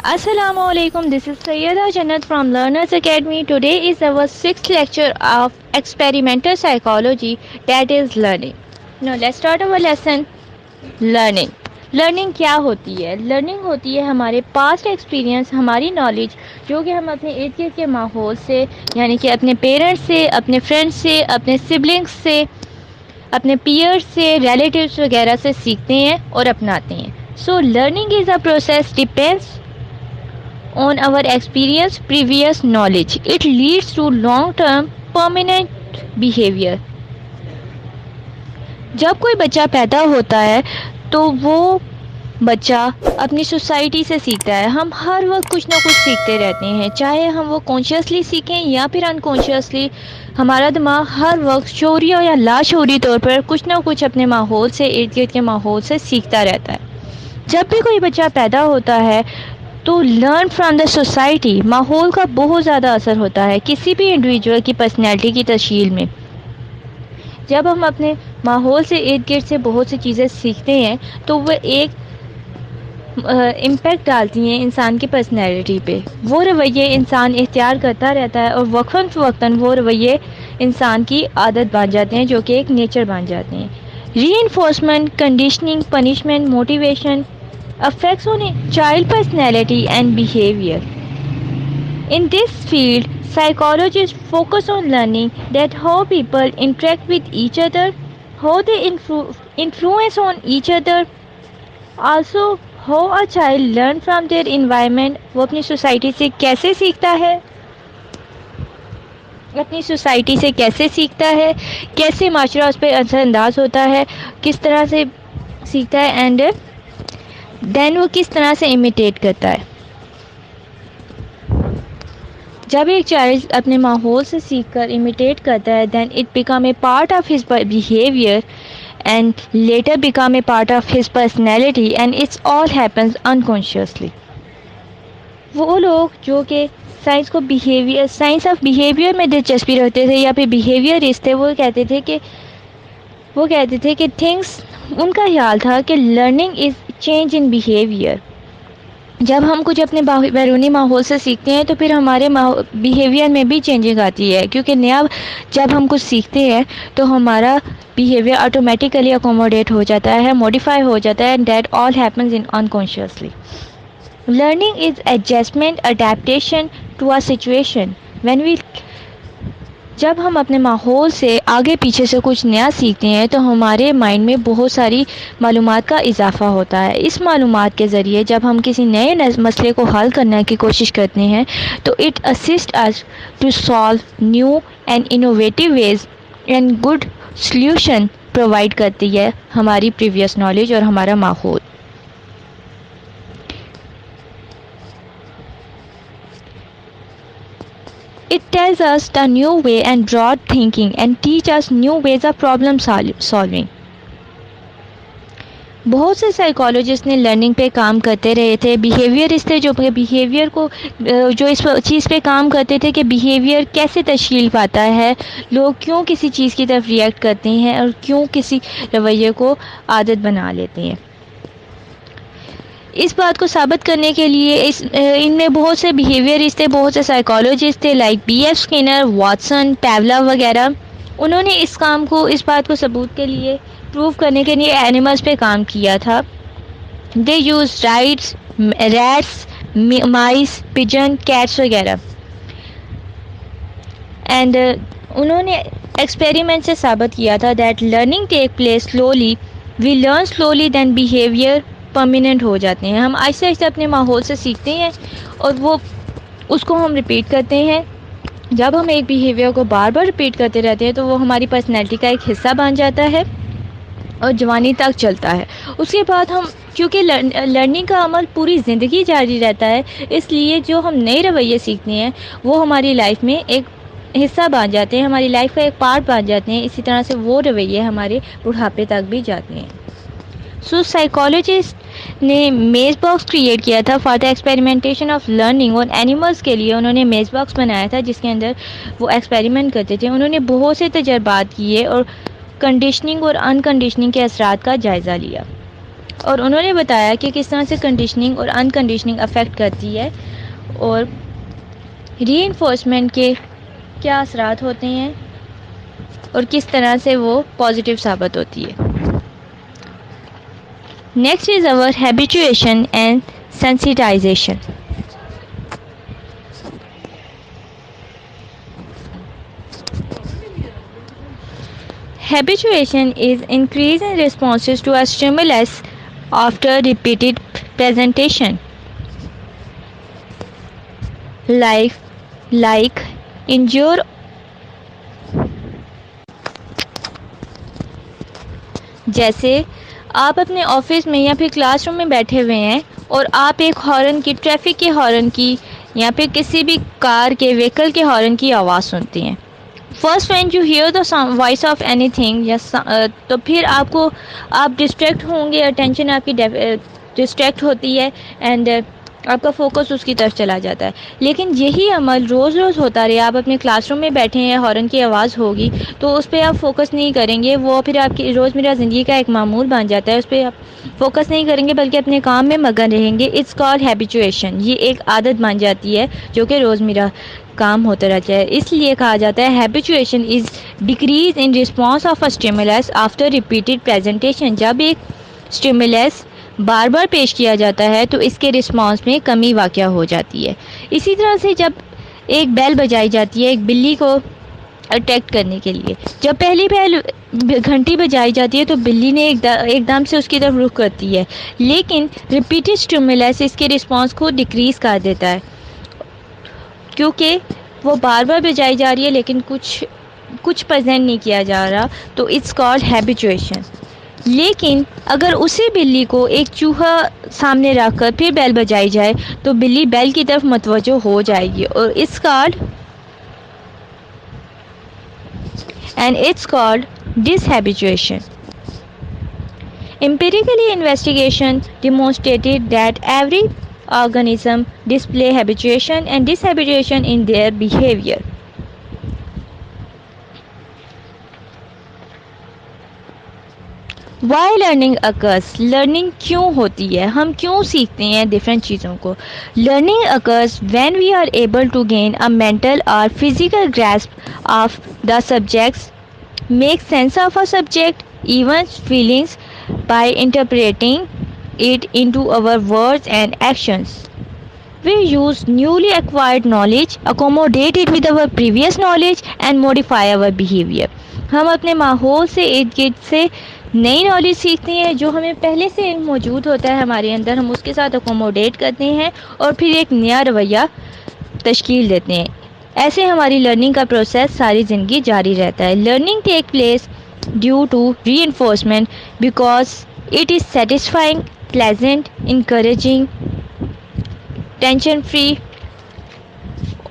Assalamu alaikum. This is Sayyida Jannat from Learners Academy. Today is our sixth lecture of experimental psychology, that is learning. Now let's start our lesson. Learning. Learning کیا ہوتی ہے؟ Learning ہوتی ہے ہمارے past experience, ہماری knowledge جو کہ ہم اپنے ارد گرد کے ماحول سے، یعنی کہ اپنے پیرنٹس سے، اپنے فرینڈس سے، اپنے سبلنگس سے، اپنے پیئرس سے، ریلیٹیوز وغیرہ سے سیکھتے ہیں اور اپناتے ہیں. So learning is a process depends on our experience, previous knowledge. It leads to long-term permanent behavior. جب کوئی بچہ پیدا ہوتا ہے تو وہ بچہ اپنی سوسائٹی سے سیکھتا ہے. ہم ہر وقت کچھ نہ کچھ سیکھتے رہتے ہیں، چاہے ہم وہ کانشیسلی سیکھیں یا پھر انکانشیسلی. ہمارا دماغ ہر وقت شعوری یا لاشعوری طور پر کچھ نہ کچھ اپنے ماحول سے، ارد گرد کے ماحول سے سیکھتا رہتا ہے. جب بھی کوئی بچہ پیدا ہوتا ہے تو لرن فرام دا سوسائٹی، ماحول کا بہت زیادہ اثر ہوتا ہے کسی بھی انڈیویجول کی پرسنالٹی کی تشکیل میں. جب ہم اپنے ماحول سے، ارد گرد سے بہت سی چیزیں سیکھتے ہیں تو وہ ایک امپیکٹ ڈالتی ہیں انسان کی پرسنالٹی پہ. وہ رویے انسان اختیار کرتا رہتا ہے اور وقتاً فوقتاً وہ رویے انسان کی عادت بن جاتے ہیں، جو کہ ایک نیچر بن جاتے ہیں. Reinforcement, conditioning, punishment, motivation affects on a child personality and behavior. In this field, psychologists focus on learning that how people interact with each other, how they influence on each other, also how a child learn from their environment. وہ اپنی society سے کیسے سیکھتا ہے، اپنی society سے کیسے سیکھتا ہے، کیسے معاشرہ اس پہ اثر انداز ہوتا ہے، کس طرح سے سیکھتا ہے، اینڈ دین وہ کس طرح سے امیٹیٹ کرتا ہے. جب ایک چائلڈ اپنے ماحول سے سیکھ کر امیٹیٹ کرتا ہے then it becomes a part of his behaviour and later becomes a part of his personality and it's all happens unconsciously. وہ لوگ جو کہ سائنس آف بیہیویئر میں دلچسپی رکھتے تھے یا پھر بیہیویئرسٹ تھے، وہ کہتے تھے کہ تھنگس، ان کا خیال تھا کہ learning is change in behaviour. جب ہم کچھ اپنے بیرونی ماحول سے سیکھتے ہیں تو پھر ہمارے بیہیویئر میں بھی چینجنگ آتی ہے، کیونکہ جب ہم کچھ سیکھتے ہیں تو ہمارا بیہیویئر آٹومیٹیکلی اکوموڈیٹ ہو جاتا ہے، موڈیفائی ہو جاتا ہے، that all happens in unconsciously. Learning is adjustment, adaptation to a situation. جب ہم اپنے ماحول سے آگے پیچھے سے کچھ نیا سیکھتے ہیں تو ہمارے مائنڈ میں بہت ساری معلومات کا اضافہ ہوتا ہے. اس معلومات کے ذریعے جب ہم کسی نئے مسئلے کو حل کرنے کی کوشش کرتے ہیں تو it assist us to solve new and innovative ways and good solution provide کرتی ہے ہماری پریویس نالج اور ہمارا ماحول. It tells us the new way and broad thinking and teach us new ways of problem solving. بہت سے psychologist نے learning پہ کام کرتے رہے تھے. بیہیویئرسٹ تھے جو بیہیویئر کو جو اس چیز پہ کام کرتے تھے کہ بیہیویئر کیسے تشکیل پاتا ہے، لوگ کیوں کسی چیز کی طرف ریئیکٹ کرتے ہیں اور کیوں کسی رویے کو عادت بنا لیتے ہیں. اس بات کو ثابت کرنے کے لیے ان میں بہت سے بیہیویئرسٹ تھے، بہت سے سائیکالوجسٹ تھے like B F Skinner, Watson, Pavlov وغیرہ. انہوں نے اس بات کو ثبوت کے لیے، پروف کرنے کے لیے اینیملز پہ کام کیا تھا. They use rats, mice, pigeon, cats وغیرہ. اینڈ انہوں نے ایکسپیریمنٹ سے ثابت کیا تھا that learning take place slowly, we learn slowly then behaviour permanent ہو جاتے ہیں. ہم آہستہ آہستہ اپنے ماحول سے سیکھتے ہیں اور اس کو ہم ریپیٹ کرتے ہیں. جب ہم ایک بیہیویئر کو بار بار ریپیٹ کرتے رہتے ہیں تو وہ ہماری پرسنالٹی کا ایک حصہ بن جاتا ہے اور جوانی تک چلتا ہے. اس کے بعد کیونکہ لرننگ کا عمل پوری زندگی جاری رہتا ہے، اس لیے جو ہم نئے رویے سیکھتے ہیں وہ ہماری لائف میں ایک حصہ بن جاتے ہیں، ہماری لائف کا ایک پارٹ بن جاتے ہیں. اسی طرح سے وہ رویے ہمارے بڑھاپے تک بھی جاتے ہیں. سو سائیکالوجسٹ نے میز باکس کریٹ کیا تھا for the experimentation of learning, اور اینیملس کے لیے انہوں نے میز باکس بنایا تھا جس کے اندر وہ ایکسپیریمنٹ کرتے تھے. انہوں نے بہت سے تجربات کیے اور کنڈیشننگ اور انکنڈیشننگ کے اثرات کا جائزہ لیا. اور انہوں نے بتایا کہ کس طرح سے کنڈیشننگ اور انکنڈیشننگ افیکٹ کرتی ہے اور ری انفورسمنٹ کے کیا اثرات ہوتے ہیں اور کس طرح سے وہ پازیٹیو ثابت ہوتی ہے. Next is our habituation and sensitization. Habituation is increase in responses to a stimulus after repeated presentation. Like in your جیسے آپ اپنے آفس میں یا پھر کلاس روم میں بیٹھے ہوئے ہیں اور آپ ایک ہارن کی ٹریفک کے ہارن کی یا پھر کسی بھی کار کے وہیکل کے ہارن کی آواز سنتی ہیں. First when you hear the voice of anything تو پھر آپ ڈسٹریکٹ ہوں گے, اٹینشن آپ کی ڈسٹریکٹ ہوتی ہے اینڈ آپ کا فوکس اس کی طرف چلا جاتا ہے. لیکن یہی عمل روز روز ہوتا رہے, آپ اپنے کلاس روم میں بیٹھے ہیں, ہارن کی آواز ہوگی تو اس پہ آپ فوکس نہیں کریں گے, وہ پھر آپ کی روزمرہ زندگی کا ایک معمول بن جاتا ہے, اس پہ آپ فوکس نہیں کریں گے بلکہ اپنے کام میں مگن رہیں گے. It's called habituation. یہ ایک عادت بن جاتی ہے جو کہ روزمرہ کام ہوتا رہتا ہے. اس لیے کہا جاتا ہے habituation is decrease in response of a stimulus after repeated presentation. جب ایک اسٹیمولس بار بار پیش کیا جاتا ہے تو اس کے رسپانس میں کمی واقع ہو جاتی ہے. اسی طرح سے جب ایک بیل بجائی جاتی ہے ایک بلی کو اٹریکٹ کرنے کے لیے, جب پہلی بیل گھنٹی بجائی جاتی ہے تو بلی نے ایک دم سے اس کی طرف رخ کرتی ہے, لیکن ریپیٹڈ اسٹیمولس اس کے رسپانس کو ڈیکریز کر دیتا ہے کیونکہ وہ بار بار بجائی جا رہی ہے لیکن کچھ پریزنٹ نہیں کیا جا رہا, تو اٹس کالڈ ہیبیچویشن. لیکن اگر اسی بلی کو ایک چوہا سامنے رکھ کر پھر بیل بجائی جائے تو بلی بیل کی طرف متوجہ ہو جائے گی, اور it's called dishabituation. Empirically, investigation demonstrated that every organism display habituation and dishabituation in their behavior. Why learning occurs. Learning کیوں ہوتی ہے, ہم کیوں سیکھتے ہیں ڈفرینٹ چیزوں کو. Learning occurs when we are able to gain a mental اور physical grasp of the subjects, make sense of a subject, events, feelings by interpreting it into our words and actions. We use newly acquired knowledge, accommodate it with our previous knowledge and modify our behavior. ہم اپنے ماحول سے ارد گرد سے نئی knowledge سیکھتے ہیں, جو ہمیں پہلے سے علم موجود ہوتا ہے ہمارے اندر, ہم اس کے ساتھ اکوموڈیٹ کرتے ہیں اور پھر ایک نیا رویہ تشکیل دیتے ہیں. ایسے ہماری لرننگ کا پروسیس ساری زندگی جاری رہتا ہے. Learning take place due to reinforcement because it is satisfying, pleasant, encouraging, tension free,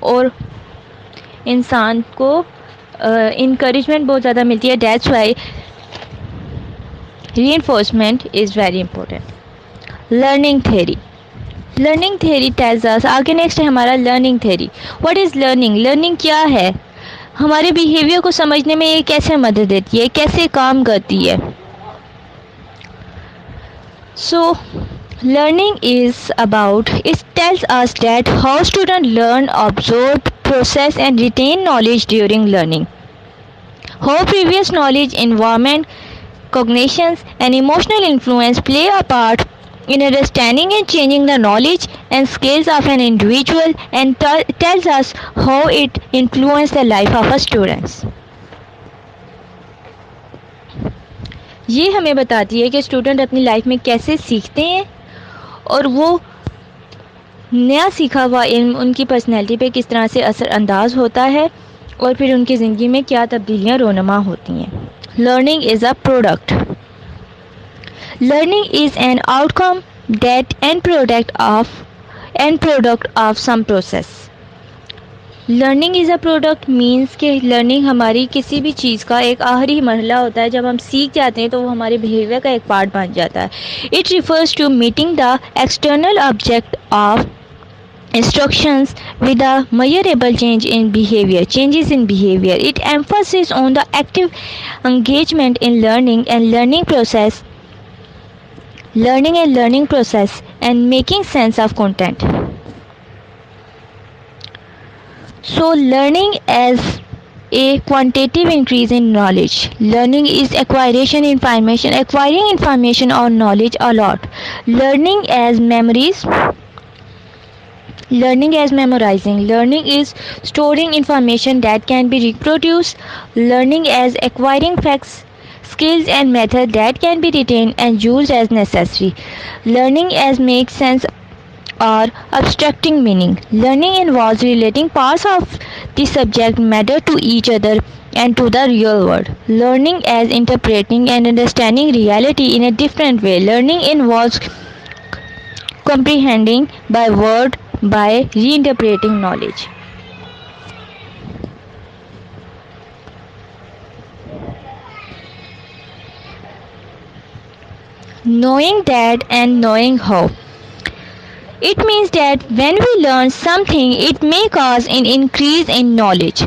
اور انسان کو انکریجمنٹ بہت زیادہ ملتی ہے. That's why reinforcement is very important. Learning theory. Learning theory tells us, آگے نیکسٹ ہے ہمارا learning theory. What is learning. Learning کیا ہے, ہمارے بیہیویئر کو سمجھنے میں یہ کیسے مدد دیتی ہے, کیسے کام کرتی ہے. سو learning is about, it tells us that how students learn, absorb, process and retain knowledge during learning. How previous knowledge, environment, cognitions and emotional influence play a part in understanding and changing the knowledge and skills of an individual, and tells us how it influences the life of a students. یہ ہمیں بتاتی ہے کہ student اپنی life میں کیسے سیکھتے ہیں اور وہ نیا سیکھا ہوا علم ان کی پرسنالٹی پہ کس طرح سے اثر انداز ہوتا ہے اور پھر ان کی زندگی میں کیا تبدیلیاں رونما ہوتی ہیں. Learning is a product. Learning is an out come that and product of some process. Learning is a product means کہ لرننگ ہماری کسی بھی چیز کا ایک آخری مرحلہ ہوتا ہے. جب ہم سیکھ جاتے ہیں تو وہ ہمارے بیہیویئر کا ایک پارٹ بن جاتا ہے. It refers to meeting the external object of instructions with a measurable changes in behavior. It emphasizes on the active engagement in learning and learning process learning and learning process, and making sense of content. So, learning as a quantitative increase in knowledge. Learning is acquiring information or knowledge a lot. Learning as memories, learning as memorizing. Learning is storing information that can be reproduced. Learning as acquiring facts, skills and methods that can be retained and used as necessary. Learning as make sense or abstracting meaning. Learning involves relating parts of the subject matter to each other and to the real world. Learning as interpreting and understanding reality in a different way. Learning involves comprehending by word by reinterpreting knowledge. Knowing that and knowing how. It means that when we learn something, it may cause an increase in knowledge.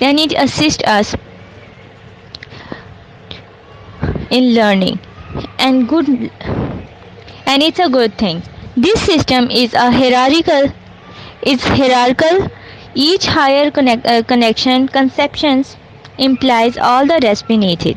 then it assists us in learning and it's a good thing. This system is hierarchical. Each higher conceptions implies all the rest beneath it.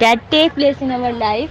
that take place in our life.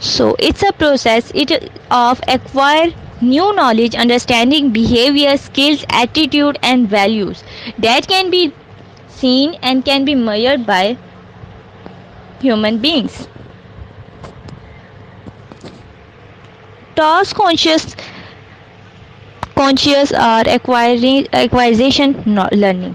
So it's a process of acquire new knowledge, understanding, behavior, skills, attitude and values that can be seen and can be measured by human beings. Task conscious or acquisition learning.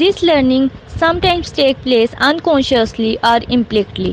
This learning sometimes take place unconsciously or implicitly.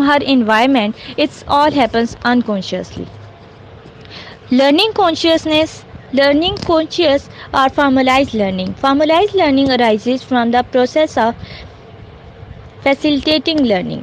her environment. It's all happens unconsciously. Learning conscious or formalized learning. Formalized learning arises from the process of facilitating learning.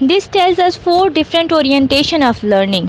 This tells us 4 different orientation of learning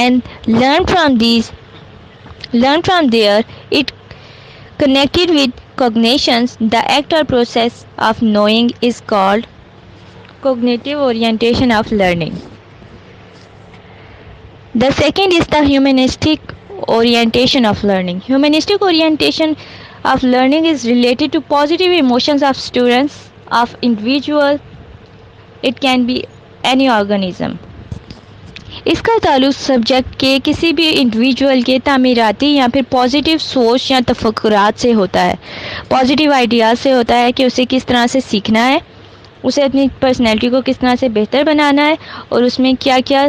and learn from there, it connected with cognitions. The act or process of knowing is called cognitive orientation of learning. The second is the humanistic orientation of learning. Humanistic orientation of learning is related to positive emotions of students, of individual. It can be any organism. اس کا تعلق subject کے کسی بھی individual کے تعمیراتی یا پھر positive سوچ یا تفکرات سے ہوتا ہے، پازیٹیو آئیڈیاز سے ہوتا ہے کہ اسے کس طرح سے سیکھنا ہے، اسے اپنی پرسنالٹی کو کس طرح سے بہتر بنانا ہے، اور اس میں کیا کیا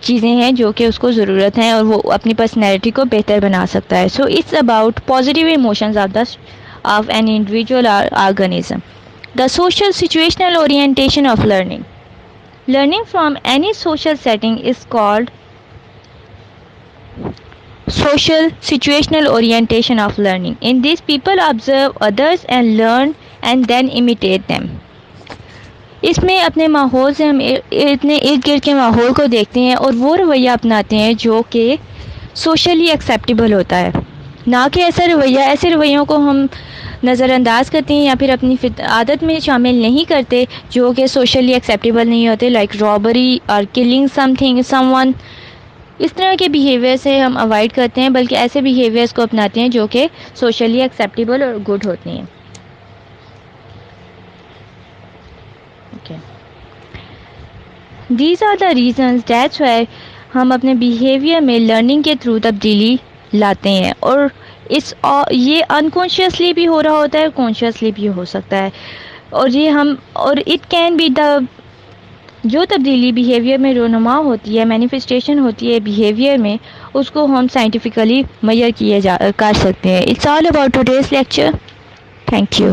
چیزیں ہیں جو کہ اس کو ضرورت ہیں اور وہ اپنی پرسنالٹی کو بہتر بنا سکتا ہے. So it's about positive emotions of an individual organism. The social situational orientation of learning. Learning from any social setting is called social situational orientation of learning. In this, people observe others and learn and then imitate them. اس میں اپنے ماحول سے ہم اتنے ارد گرد کے ماحول کو دیکھتے ہیں اور وہ رویہ اپناتے ہیں جو کہ سوشلی ایکسیپٹیبل ہوتا ہے، نہ کہ ایسے رویوں کو ہم نظر انداز کرتے ہیں یا پھر اپنی عادت میں شامل نہیں کرتے جو کہ سوشلی ایکسیپٹیبل نہیں ہوتے، لائک رابری اور کلنگ سم ون. اس طرح کے بیہیویئر سے ہم اوائڈ کرتے ہیں، بلکہ ایسے بیہیویئرس کو اپناتے ہیں جو کہ سوشلی ایکسیپٹیبل اور گڈ ہوتے ہیں. These are the reasons that's why ہم اپنے بیہیویئر میں لرننگ کے تھرو تبدیلی لاتے ہیں، اور یہ انکانشیسلی بھی ہو رہا ہوتا ہے، کانشیسلی بھی ہو سکتا ہے، اور اٹ کین بی دا جو تبدیلی بیہیویئر میں رونما ہوتی ہے، مینیفیسٹیشن ہوتی ہے بیہیویئر میں، اس کو ہم سائنٹیفکلی میئر کر سکتے ہیں. It's all about today's lecture. Thank you.